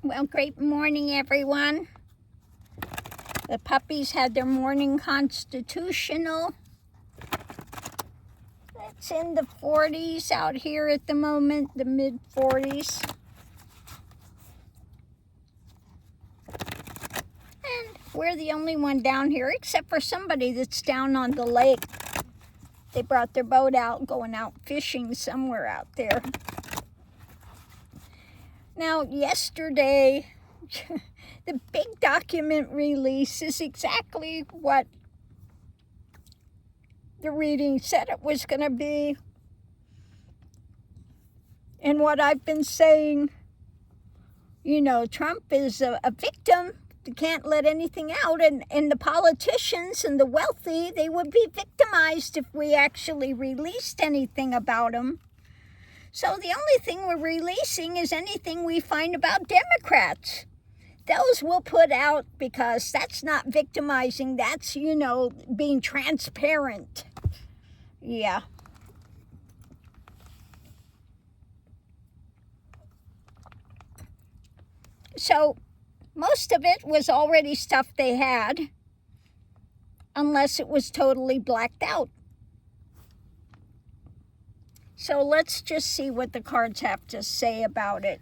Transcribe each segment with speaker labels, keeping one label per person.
Speaker 1: Well, great morning, everyone. The puppies had their morning constitutional. It's in the 40s out here at the moment, the mid 40s. And we're the only one down here, except for somebody that's down on the lake. They brought their boat out, going out fishing somewhere out there. Now, yesterday, the big document release is exactly what the reading said it was going to be. And what I've been saying, Trump is a victim. You can't let anything out. And the politicians and the wealthy, they would be victimized if we actually released anything about him. So the only thing we're releasing is anything we find about Democrats. Those we'll put out because that's not victimizing. That's, being transparent. Yeah. So most of it was already stuff they had, unless it was totally blacked out. So let's just see what the cards have to say about it.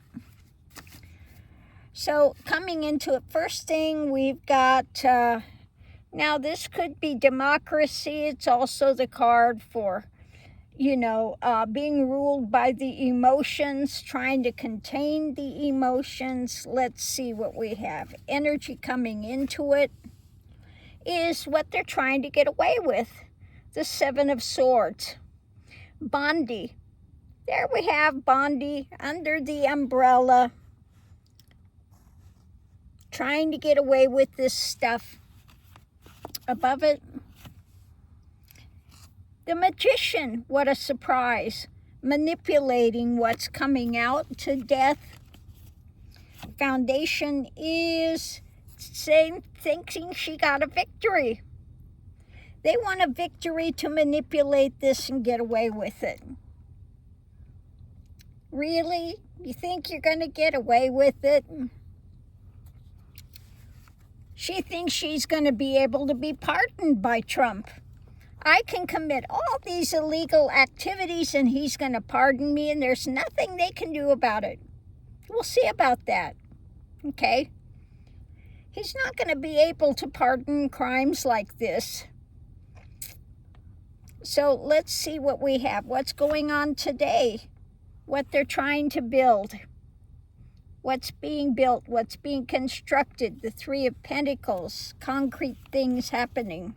Speaker 1: So coming into it, first thing we've got, now this could be democracy. It's also the card for, being ruled by the emotions, trying to contain the emotions. Let's see what we have. Energy coming into it is what they're trying to get away with. The Seven of Swords. Bondi. There we have Bondi under the umbrella, trying to get away with this stuff. Above it, the Magician. What a surprise. Manipulating what's coming out to death. Foundation is thinking she got a victory. They want a victory to manipulate this and get away with it. Really? You think you're going to get away with it? She thinks she's going to be able to be pardoned by Trump. I can commit all these illegal activities and he's going to pardon me and there's nothing they can do about it. We'll see about that. Okay? He's not going to be able to pardon crimes like this. So let's see what we have. What's going on today? What they're trying to build. What's being built, what's being constructed, the Three of Pentacles, concrete things happening.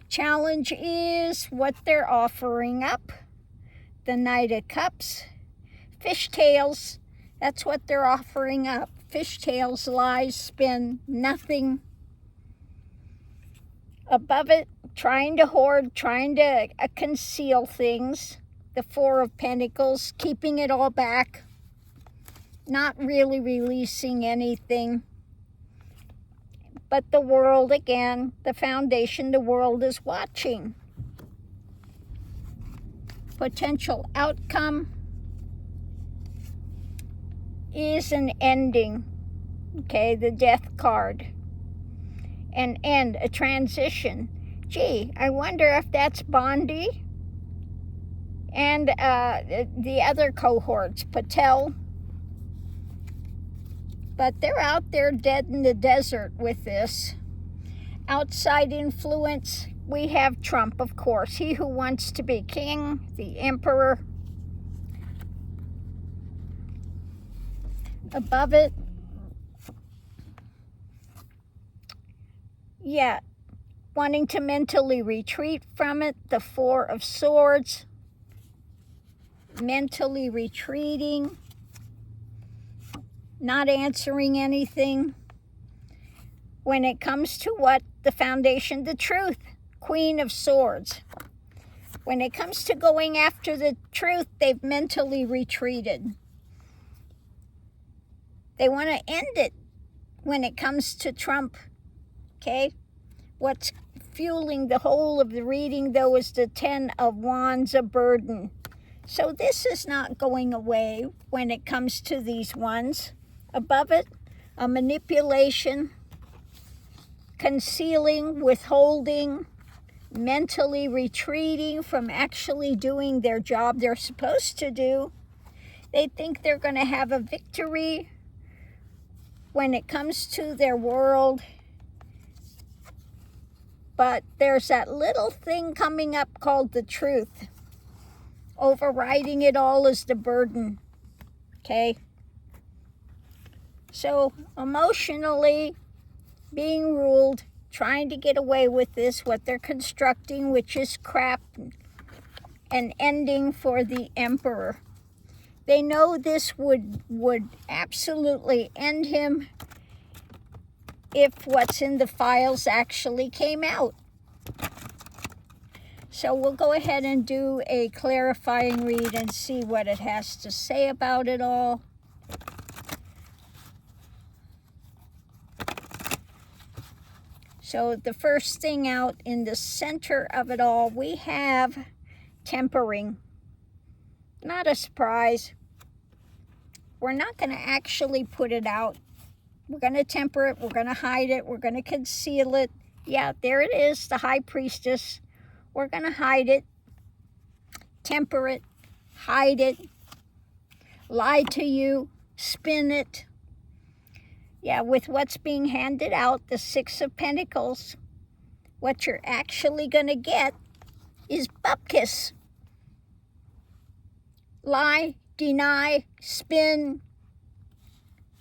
Speaker 1: Challenge is what they're offering up. The Knight of Cups. Fishtails, that's what they're offering up. Fishtails, lies, spin, nothing. Above it, trying to hoard, trying to conceal things. The Four of Pentacles, keeping it all back. Not really releasing anything. But the world, again, the foundation, the world is watching. Potential outcome is an ending. Okay, the Death card. An end, a transition. Gee, I wonder if that's Bondi and the other cohorts, Patel. But they're out there dead in the desert with this. Outside influence, we have Trump, of course. He who wants to be king, the emperor. Above it, yeah, wanting to mentally retreat from it, the Four of Swords. Mentally retreating. Not answering anything. When it comes to what? The foundation, the truth. Queen of Swords. When it comes to going after the truth, they've mentally retreated. They want to end it when it comes to Trump. Okay? What's fueling the whole of the reading, though, is the Ten of Wands, a burden. So this is not going away when it comes to these ones. Above it, a manipulation, concealing, withholding, mentally retreating from actually doing their job they're supposed to do. They think they're going to have a victory when it comes to their world. But there's that little thing coming up called the truth. Overriding it all is the burden. Okay? So emotionally being ruled, trying to get away with this, what they're constructing, which is crap, an ending for the emperor. They know this would absolutely end him if what's in the files actually came out. So we'll go ahead and do a clarifying read and see what it has to say about it all. So the first thing out in the center of it all, we have tempering. Not a surprise. We're not going to actually put it out. We're going to temper it. We're going to hide it. We're going to conceal it. Yeah, there it is, the high priestess. We're going to hide it, temper it, hide it, lie to you, spin it. Yeah, with what's being handed out, the Six of Pentacles, what you're actually going to get is bupkis. Lie, deny, spin.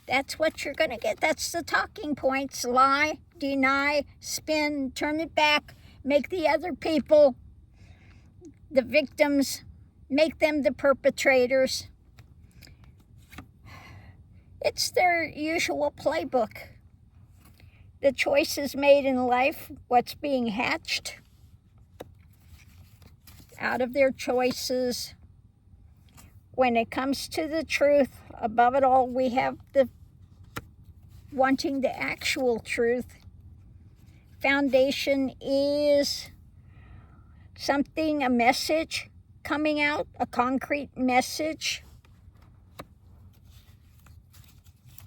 Speaker 1: That's what you're going to get. That's the talking points. Lie, deny, spin, turn it back, make the other people the victims, make them the perpetrators. It's their usual playbook. The choices made in life, what's being hatched out of their choices. When it comes to the truth, above it all, we have the wanting the actual truth. Foundation is something, a message coming out, a concrete message.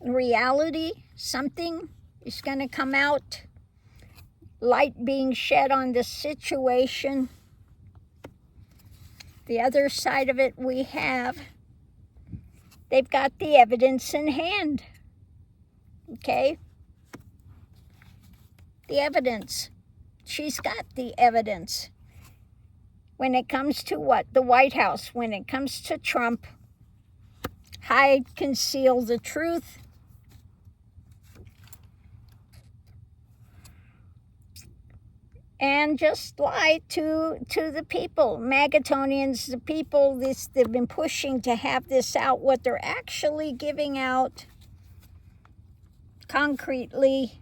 Speaker 1: Reality, something is going to come out. Light being shed on the situation. The other side of it we have, they've got the evidence in hand. Okay? The evidence. She's got the evidence. When it comes to what? The White House. When it comes to Trump, hide, conceal the truth. And just lie to the people. Magatonians, the people, they've been pushing to have this out. What they're actually giving out concretely.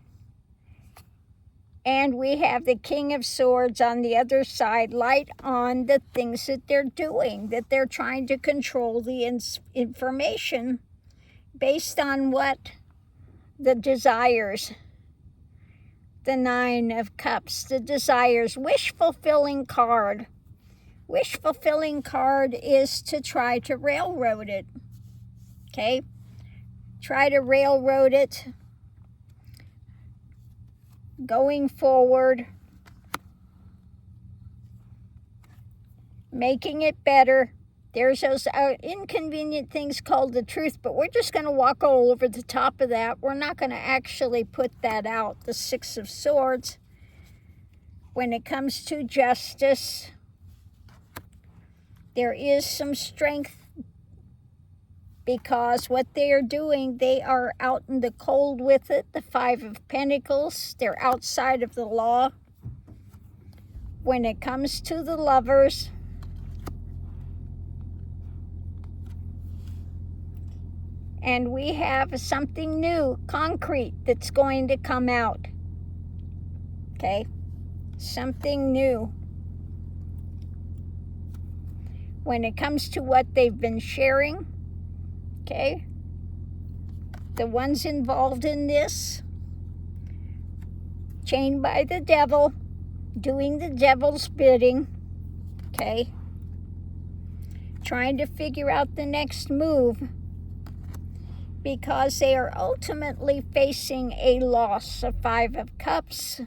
Speaker 1: And we have the King of Swords on the other side, light on the things that they're doing, that they're trying to control the information based on what? The desires. The Nine of Cups, the desires, wish-fulfilling card. Wish-fulfilling card is to try to railroad it, okay? Try to railroad it going forward, making it better. There's those inconvenient things called the truth, but we're just going to walk all over the top of that. We're not going to actually put that out. The Six of Swords. When it comes to justice, there is some strength because what they are doing, they are out in the cold with it. The Five of Pentacles, they're outside of the law. When it comes to the Lovers, and we have something new, concrete, that's going to come out. Okay? Something new. When it comes to what they've been sharing, okay? The ones involved in this, chained by the devil, doing the devil's bidding, okay? Trying to figure out the next move. because they are ultimately facing a loss. of 5 of Cups.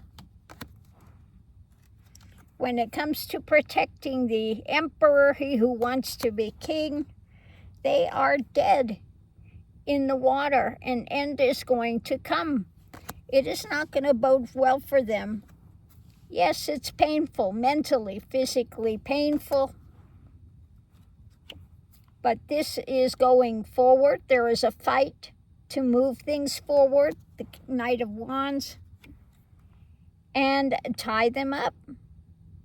Speaker 1: When it comes to protecting the emperor, he who wants to be king, they are dead in the water. An end is going to come. It is not going to bode well for them. Yes, it's painful, mentally, physically painful. But this is going forward. There is a fight to move things forward. The Knight of Wands. And tie them up.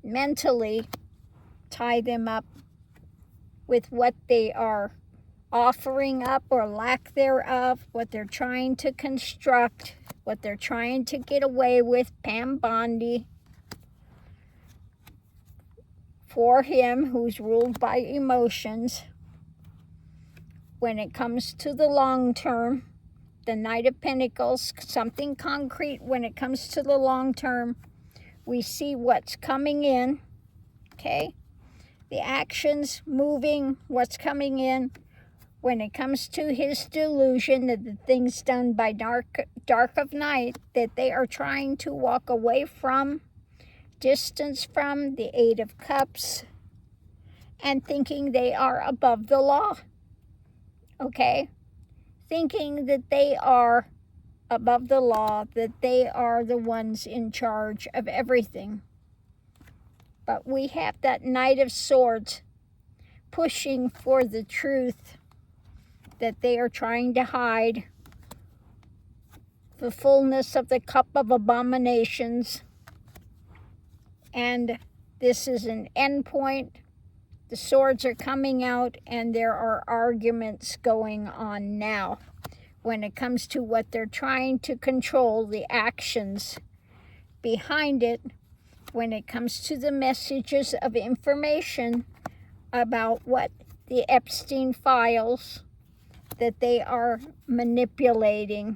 Speaker 1: Mentally tie them up with what they are offering up or lack thereof, what they're trying to construct, what they're trying to get away with. Pam Bondi. For him who's ruled by emotions. When it comes to the long term, the Knight of Pentacles, something concrete. When it comes to the long term, we see what's coming in, okay? The actions moving, what's coming in. When it comes to his delusion, that the things done by dark of night, that they are trying to walk away from, distance from, the 8 of Cups, and thinking they are above the law, okay? Thinking that they are above the law, that they are the ones in charge of everything. But we have that Knight of Swords pushing for the truth that they are trying to hide, the fullness of the cup of abominations. And this is an end point. The swords are coming out, and there are arguments going on now when it comes to what they're trying to control, the actions behind it, when it comes to the messages of information about what the Epstein files that they are manipulating,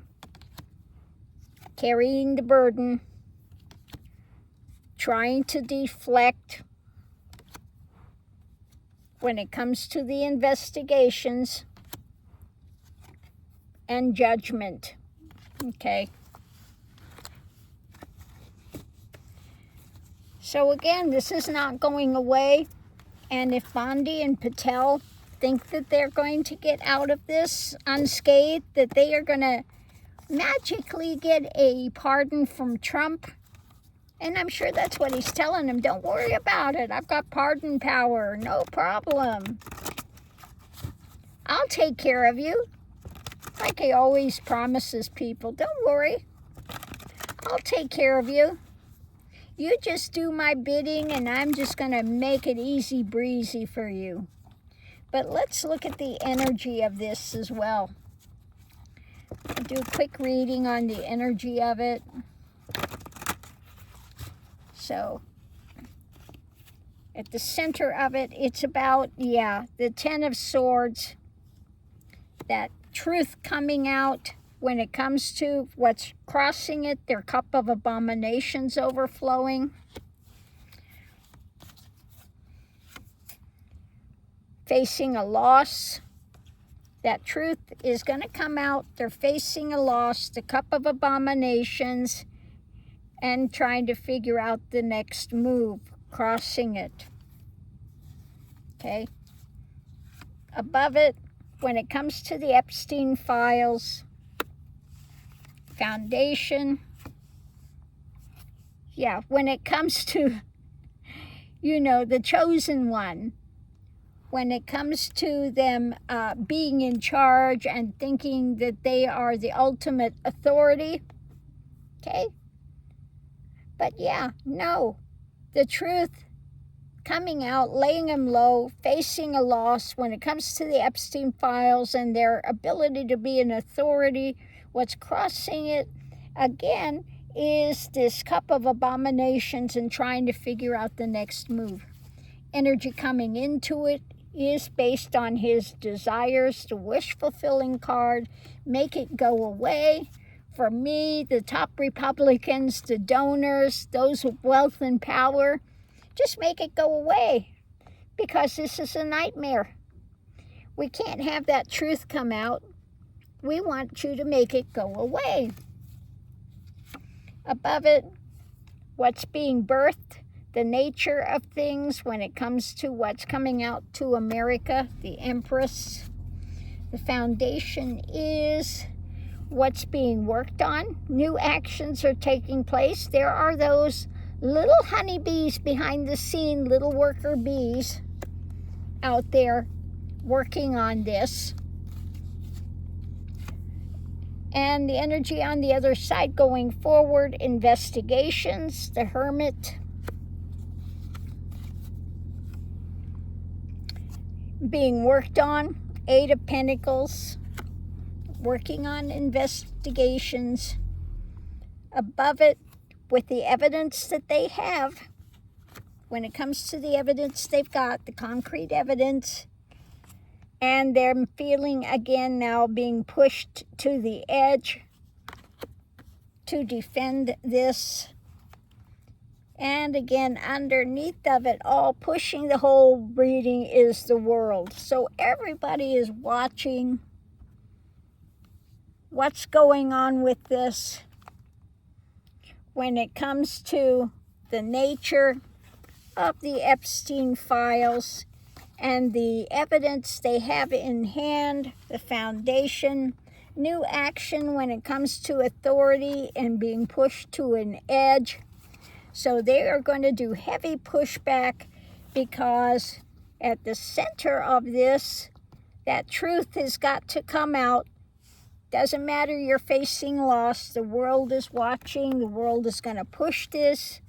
Speaker 1: carrying the burden, trying to deflect when it comes to the investigations and judgment, okay? So again, this is not going away, and if Bondi and Patel think that they're going to get out of this unscathed, that they are going to magically get a pardon from Trump, and I'm sure that's what he's telling them. Don't worry about it. I've got pardon power. No problem. I'll take care of you. Like he always promises people. Don't worry. I'll take care of you. You just do my bidding, and I'm just going to make it easy breezy for you. But let's look at the energy of this as well. I'll do a quick reading on the energy of it. So, at the center of it, it's about, the 10 of Swords, that truth coming out when it comes to what's crossing it, their cup of abominations overflowing. Facing a loss. That truth is going to come out. They're facing a loss, the cup of abominations, and trying to figure out the next move, crossing it. Okay? Above it, when it comes to the Epstein files, Foundation. Yeah, when it comes to, the chosen one, when it comes to them being in charge and thinking that they are the ultimate authority, okay? But no, the truth coming out, laying them low, facing a loss when it comes to the Epstein files and their ability to be an authority. What's crossing it, again, is this cup of abominations and trying to figure out the next move. Energy coming into it is based on his desires, the wish-fulfilling card, make it go away. For me, the top Republicans, the donors, those with wealth and power, just make it go away, because this is a nightmare. We can't have that truth come out. we want you to make it go away. Above it, what's being birthed, the nature of things when it comes to what's coming out to America, the Empress. The foundation is what's being worked on. New actions are taking place. There are those little honeybees behind the scene, little worker bees out there working on this. And the energy on the other side going forward, investigations, the Hermit. Being worked on, Eight of Pentacles, working on investigations. Above it, with the evidence that they have, when it comes to the evidence they've got, the concrete evidence, and they're feeling again now being pushed to the edge to defend this. And again, underneath of it all, pushing the whole reading is the world. So everybody is watching what's going on with this when it comes to the nature of the Epstein files and the evidence they have in hand, the foundation, new action when it comes to authority and being pushed to an edge. So they are going to do heavy pushback because at the center of this, that truth has got to come out. Doesn't matter you're facing loss. The world is watching. The world is going to push this.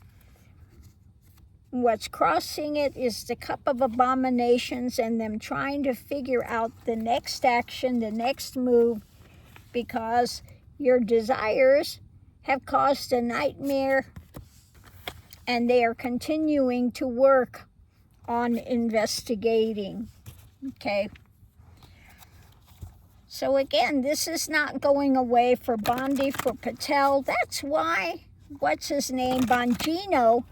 Speaker 1: What's crossing it is the cup of abominations and them trying to figure out the next action, the next move, because your desires have caused a nightmare and they are continuing to work on investigating. Okay. So again, this is not going away for Bondi, for Patel. That's why, what's his name, Bongino,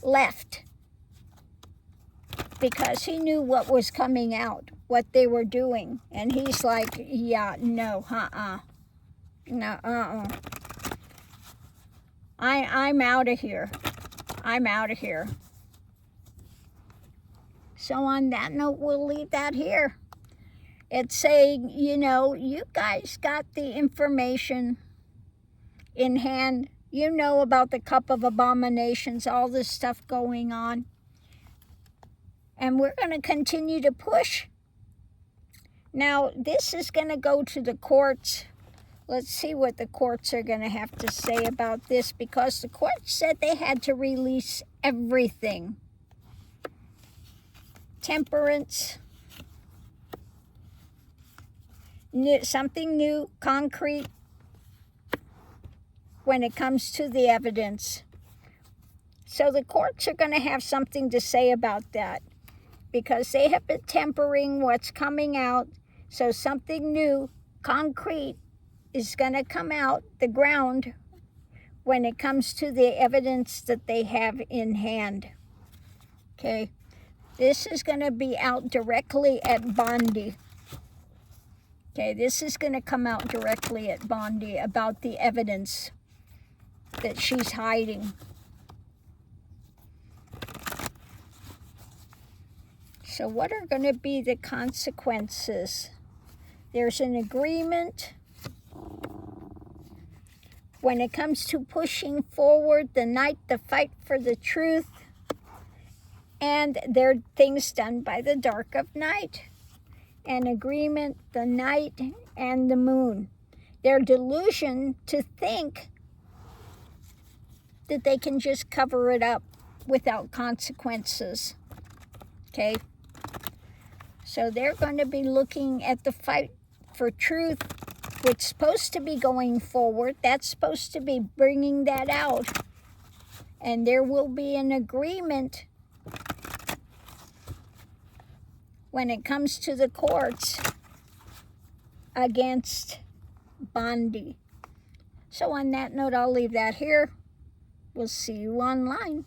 Speaker 1: left. Because he knew what was coming out, what they were doing. And he's like, yeah, no, no, I'm out of here. I'm out of here. So on that note, we'll leave that here. It's saying, you know, you guys got the information in hand. You know about the cup of abominations, all this stuff going on. And we're going to continue to push. Now, this is going to go to the courts. Let's see what the courts are going to have to say about this, because the courts said they had to release everything. Temperance. Something new, concrete, when it comes to the evidence. So the courts are going to have something to say about that, because they have been tempering what's coming out. So something new, concrete, is going to come out the ground when it comes to the evidence that they have in hand. Okay, this is going to be out directly at Bondi. Okay, this is going to come out directly at Bondi about the evidence that she's hiding. So what are going to be the consequences? There's an agreement when it comes to pushing forward the night, the fight for the truth, and there are things done by the dark of night. An agreement, the night and the moon. Their delusion to think that they can just cover it up without consequences. Okay? So they're going to be looking at the fight for truth, which is supposed to be going forward. That's supposed to be bringing that out. And there will be an agreement when it comes to the courts against Bondi. So on that note, I'll leave that here. We'll see you online.